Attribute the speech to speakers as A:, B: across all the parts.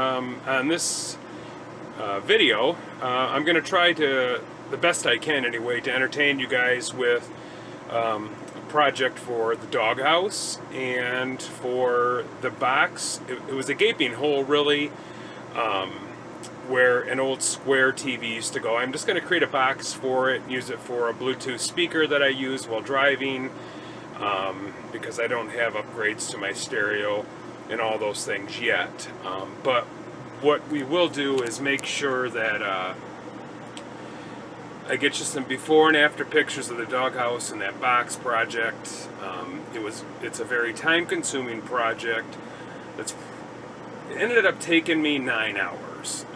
A: On this video, I'm going to try to, the best I can anyway, to entertain you guys with a project for the doghouse and for the box. It was a gaping hole, really, where an old square TV used to go. I'm just going to create a box for it, use it for a Bluetooth speaker that I use while driving, because I don't have upgrades to my stereo and all those things yet. But what we will do is make sure that I get you some before and after pictures of the doghouse and that box project. It's a very time-consuming project. It ended up taking me 9 hours.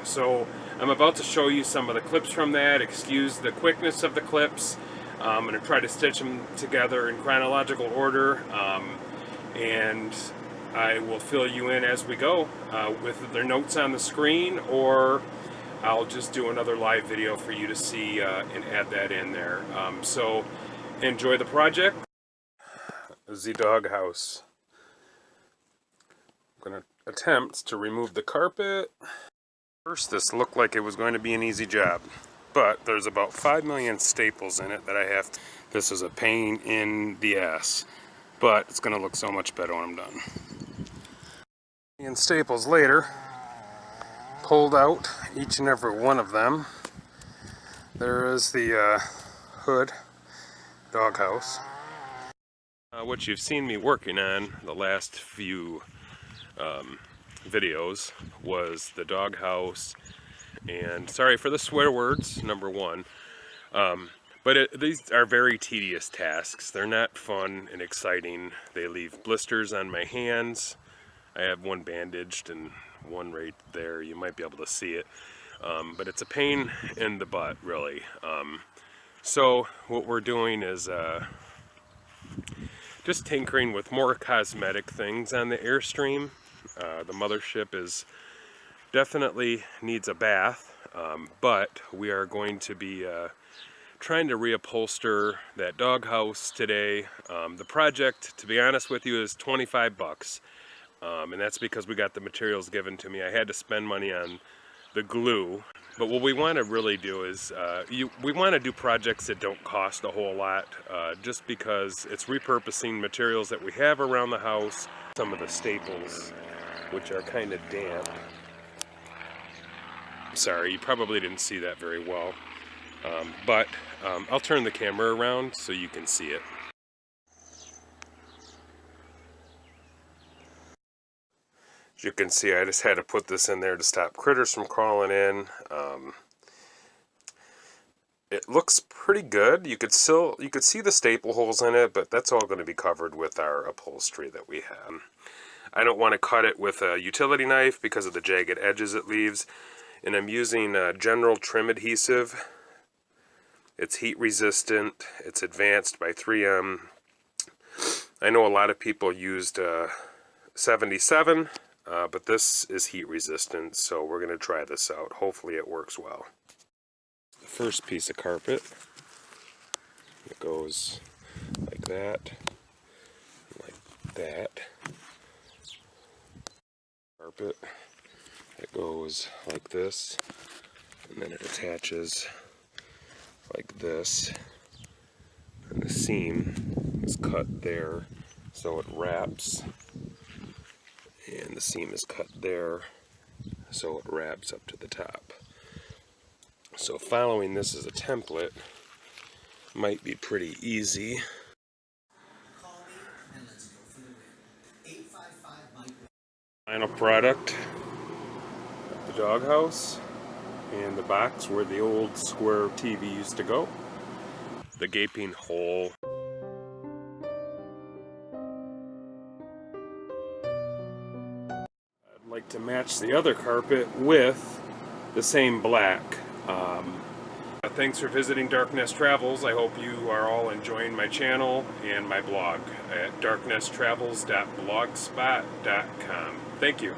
A: So I'm about to show you some of the clips from that. Excuse the quickness of the clips. I'm going to try to stitch them together in chronological order, and I will fill you in as we go with their notes on the screen, or I'll just do another live video for you to see and add that in there. So enjoy the project. The doghouse. I'm going to attempt to remove the carpet. First, this looked like it was going to be an easy job, but there's about 5 million staples in it that I have to. This is a pain in the ass, but it's going to look so much better when I'm done. And staples later, pulled out each and every one of them. There is the hood, doghouse. What you've seen me working on the last few videos was the doghouse, and sorry for the swear words, number one, but these are very tedious tasks. They're not fun and exciting. They leave blisters on my hands. I have one bandaged and one right there. You might be able to see it, but it's a pain in the butt, really. So what we're doing is just tinkering with more cosmetic things on the Airstream. The Mothership definitely needs a bath, but we are going to be trying to reupholster that doghouse today. The project, to be honest with you, is 25 bucks, and that's because we got the materials given to me. I had to spend money on the glue, but what we want to really do is we want to do projects that don't cost a whole lot, just because it's repurposing materials that we have around the house. Some of the staples, which are kind of damp. Sorry, you probably didn't see that very well, but I'll turn the camera around so you can see it. As you can see, I just had to put this in there to stop critters from crawling in. It looks pretty good. You could see the staple holes in it, but that's all going to be covered with our upholstery that we have. I don't want to cut it with a utility knife because of the jagged edges it leaves, and I'm using general trim adhesive. It's heat resistant. It's advanced by 3M. I know a lot of people used 77, but this is heat resistant, so we're going to try this out. Hopefully it works well. The first piece of carpet, it goes like that, like that. Carpet, it goes like this, and then it attaches like this, and the seam is cut there, so it wraps, and the seam is cut there, so it wraps up to the top. So following this as a template might be pretty easy. Final product, the doghouse and the box where the old square TV used to go. The gaping hole. I'd like to match the other carpet with the same black. Thanks for visiting Darkness Travels. I hope you are all enjoying my channel and my blog at darknesstravels.blogspot.com. Thank you.